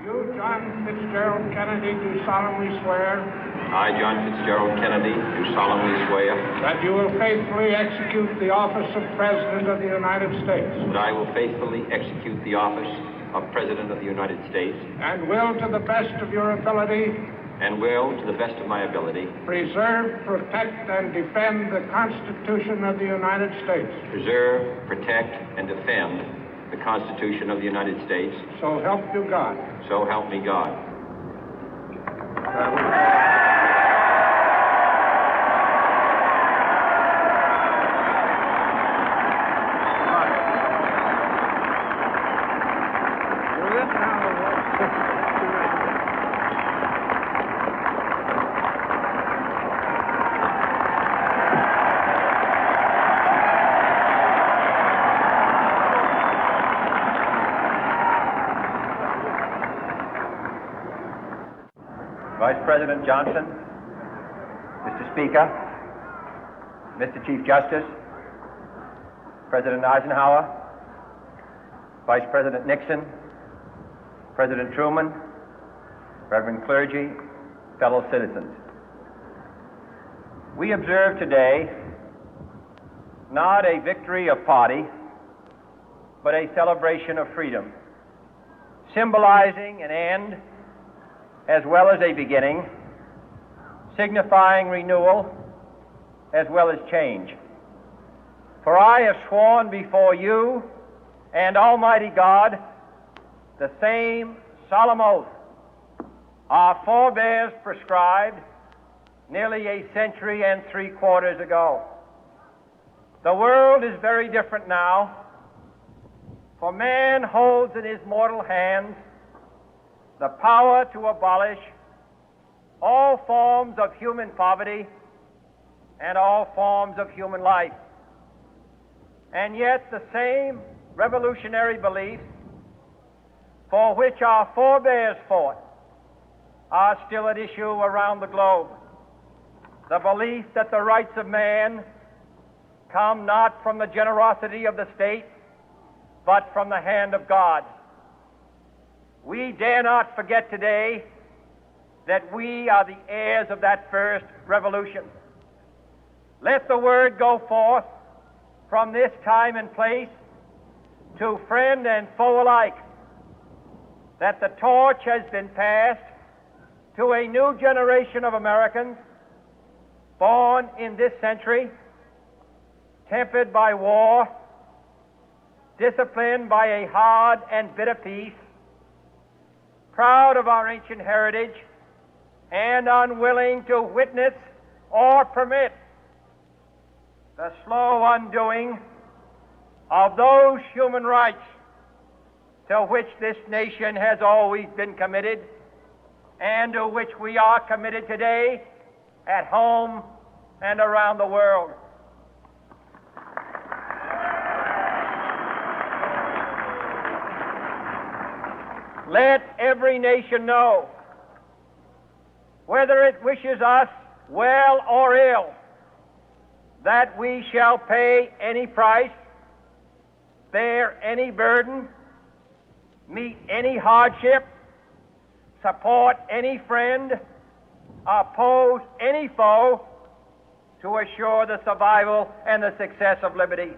You, John Fitzgerald Kennedy, do solemnly swear. I, John Fitzgerald Kennedy, do solemnly swear. That you will faithfully execute the office of President of the United States. That I will faithfully execute the office of President of the United States. And will, to the best of your ability. And will, to the best of my ability. Preserve, protect, and defend the Constitution of the United States. Preserve, protect, and defend the Constitution of the United States. So help you God. So help me God. Vice President Johnson, Mr. Speaker, Mr. Chief Justice, President Eisenhower, Vice President Nixon, President Truman, Reverend clergy, fellow citizens. We observe today not a victory of party, but a celebration of freedom, symbolizing an end as well as a beginning, signifying renewal as well as change. For I have sworn before you and Almighty God the same solemn oath our forebears prescribed nearly a century and 3/4 ago. The world is very different now, for man holds in his mortal hands the power to abolish all forms of human poverty and all forms of human life. And yet the same revolutionary beliefs for which our forebears fought are still at issue around the globe. The belief that the rights of man come not from the generosity of the state, but from the hand of God. We dare not forget today that we are the heirs of that first revolution. Let the word go forth from this time and place to friend and foe alike that the torch has been passed to a new generation of Americans born in this century, tempered by war, disciplined by a hard and bitter peace, proud of our ancient heritage, and unwilling to witness or permit the slow undoing of those human rights to which this nation has always been committed and to which we are committed today at home and around the world. Let every nation know, whether it wishes us well or ill, that we shall pay any price, bear any burden, meet any hardship, support any friend, oppose any foe to assure the survival and the success of liberty.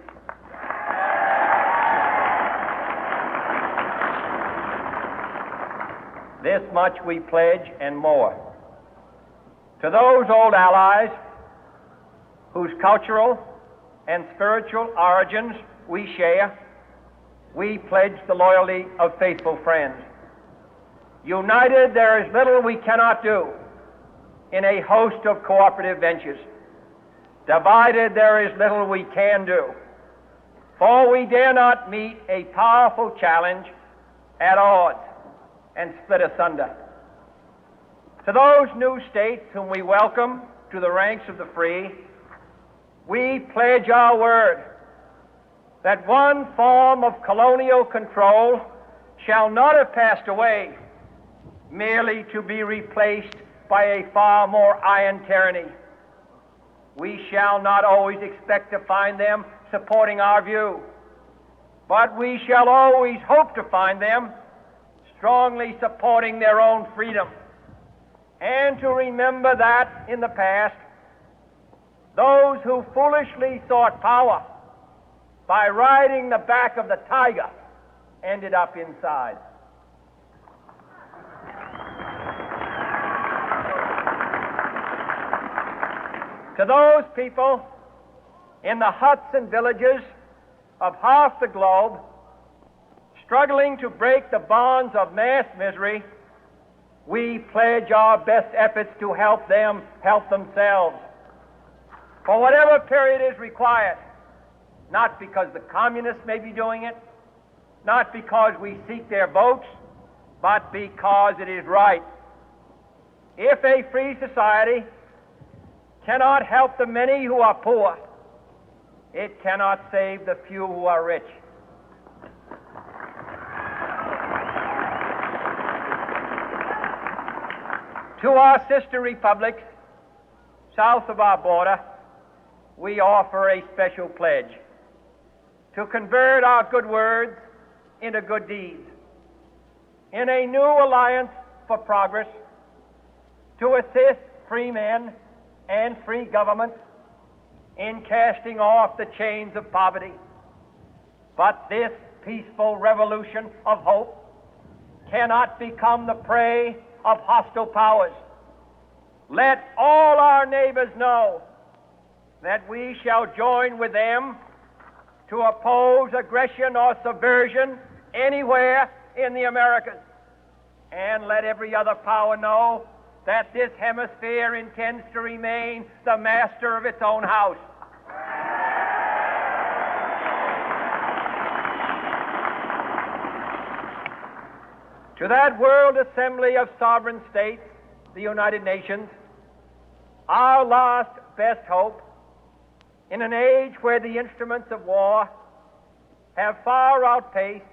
This much we pledge and more. To those old allies whose cultural and spiritual origins we share, we pledge the loyalty of faithful friends. United, there is little we cannot do in a host of cooperative ventures. Divided, there is little we can do, for we dare not meet a powerful challenge at odds and split asunder. To those new states whom we welcome to the ranks of the free, we pledge our word that one form of colonial control shall not have passed away, merely to be replaced by a far more iron tyranny. We shall not always expect to find them supporting our view, but we shall always hope to find them strongly supporting their own freedom, and to remember that in the past, those who foolishly sought power by riding the back of the tiger ended up inside. To those people in the huts and villages of half the globe struggling to break the bonds of mass misery, we pledge our best efforts to help them help themselves for whatever period is required, not because the communists may be doing it, not because we seek their votes, but because it is right. If a free society cannot help the many who are poor, it cannot save the few who are rich. To our sister republics south of our border, we offer a special pledge to convert our good words into good deeds, in a new alliance for progress, to assist free men and free governments in casting off the chains of poverty. But this peaceful revolution of hope cannot become the prey of hostile powers. Let all our neighbors know that we shall join with them to oppose aggression or subversion anywhere in the Americas. And let every other power know that this hemisphere intends to remain the master of its own house. To that World Assembly of Sovereign States, the United Nations, our last best hope, in an age where the instruments of war have far outpaced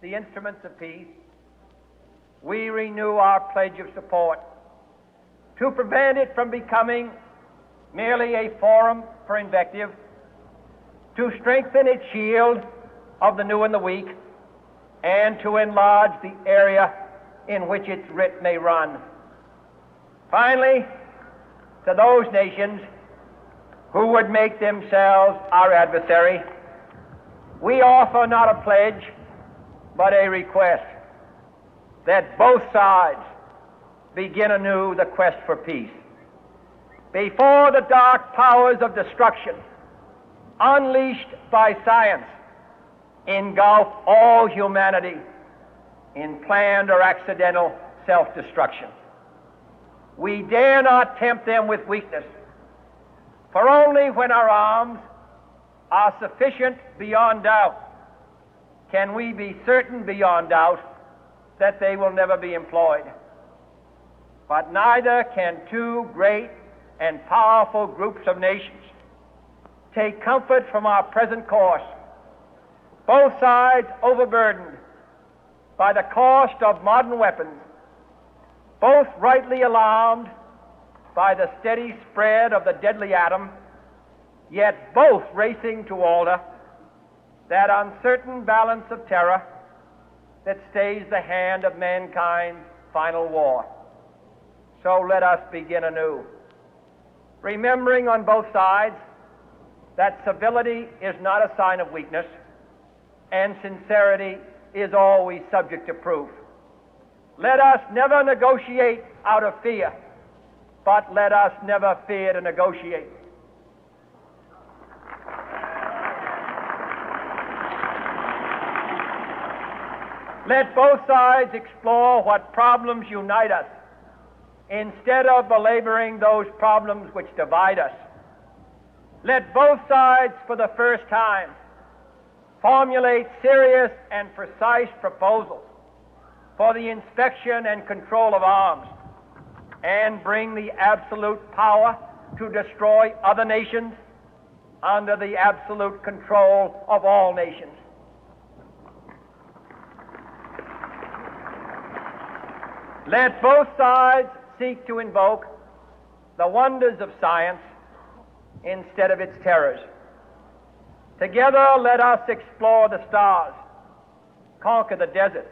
the instruments of peace, we renew our pledge of support to prevent it from becoming merely a forum for invective, to strengthen its shield of the new and the weak, and to enlarge the area in which its writ may run. Finally, to those nations who would make themselves our adversary, we offer not a pledge, but a request that both sides begin anew the quest for peace. Before the dark powers of destruction, unleashed by science, engulf all humanity in planned or accidental self-destruction, we dare not tempt them with weakness, for only when our arms are sufficient beyond doubt can we be certain beyond doubt that they will never be employed. But neither can two great and powerful groups of nations take comfort from our present course, both sides overburdened by the cost of modern weapons, both rightly alarmed by the steady spread of the deadly atom, yet both racing to alter that uncertain balance of terror that stays the hand of mankind's final war. So let us begin anew, remembering on both sides that civility is not a sign of weakness, and sincerity is always subject to proof. Let us never negotiate out of fear, but let us never fear to negotiate. Let both sides explore what problems unite us, instead of belaboring those problems which divide us. Let both sides, for the first time, formulate serious and precise proposals for the inspection and control of arms, and bring the absolute power to destroy other nations under the absolute control of all nations. Let both sides seek to invoke the wonders of science instead of its terrors. Together, let us explore the stars, conquer the deserts,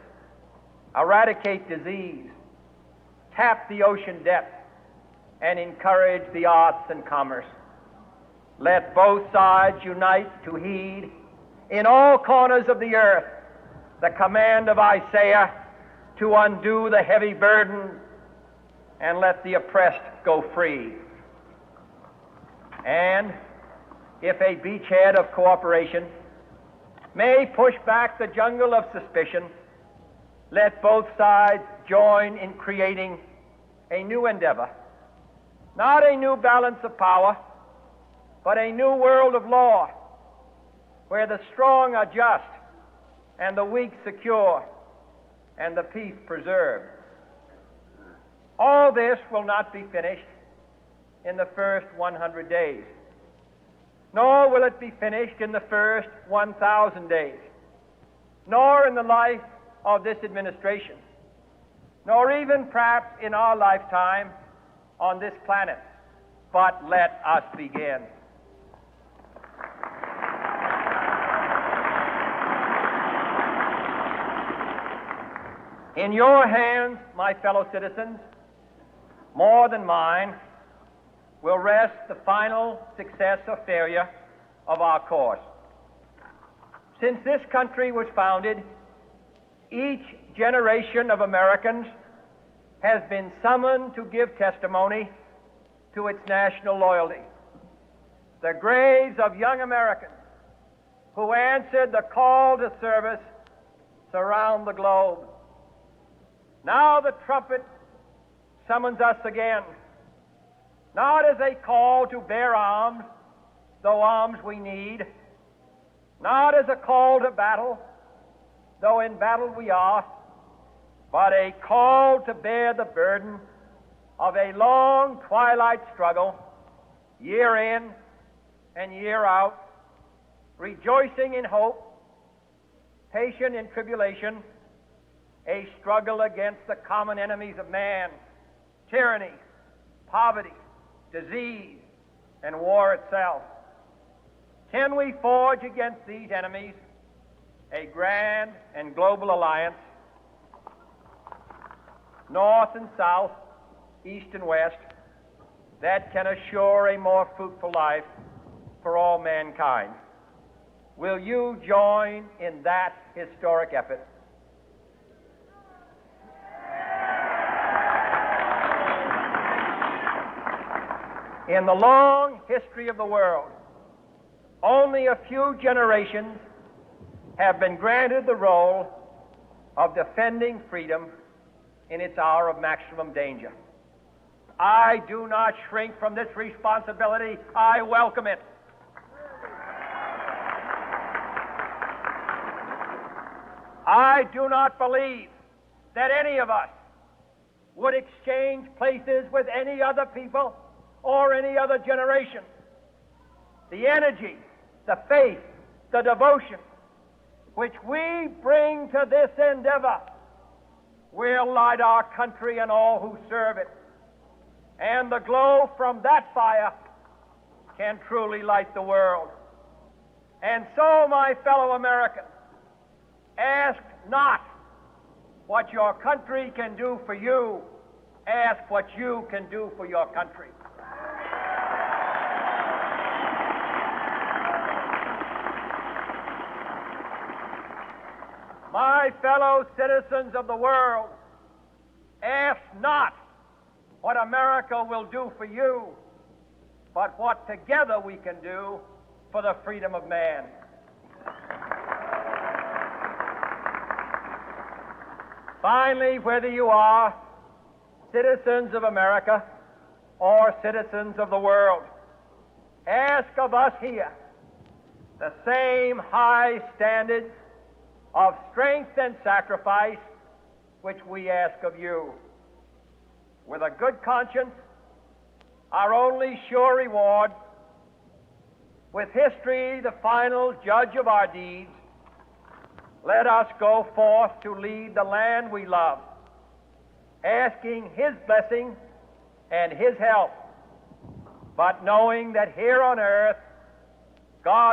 eradicate disease, tap the ocean depth, and encourage the arts and commerce. Let both sides unite to heed in all corners of the earth the command of Isaiah to undo the heavy burden and let the oppressed go free. And if a beachhead of cooperation may push back the jungle of suspicion, let both sides join in creating a new endeavor, not a new balance of power, but a new world of law, where the strong are just and the weak secure and the peace preserved. All this will not be finished in the first 100 days, nor will it be finished in the first 1,000 days, nor in the life of this administration, nor even perhaps in our lifetime on this planet. But let us begin. In your hands, my fellow citizens, more than mine, will rest the final success or failure of our course. Since this country was founded, each generation of Americans has been summoned to give testimony to its national loyalty. The graves of young Americans who answered the call to service surround the globe. Now the trumpet summons us again, not as a call to bear arms, though arms we need, not as a call to battle, though in battle we are, but a call to bear the burden of a long twilight struggle, year in and year out, rejoicing in hope, patient in tribulation, a struggle against the common enemies of man, tyranny, poverty, disease, and war itself. Can we forge against these enemies a grand and global alliance, north and south, east and west, that can assure a more fruitful life for all mankind? Will you join in that historic effort? In the long history of the world, only a few generations have been granted the role of defending freedom in its hour of maximum danger. I do not shrink from this responsibility. I welcome it. I do not believe that any of us would exchange places with any other people or any other generation. The energy, the faith, the devotion which we bring to this endeavor will light our country and all who serve it. And the glow from that fire can truly light the world. And so, my fellow Americans, ask not what your country can do for you. Ask what you can do for your country. My fellow citizens of the world, ask not what America will do for you, but what together we can do for the freedom of man. Finally, whether you are citizens of America or citizens of the world, ask of us here the same high standards of strength and sacrifice which we ask of you. With a good conscience, our only sure reward, with history the final judge of our deeds, let us go forth to lead the land we love, asking His blessing and His help, but knowing that here on earth, God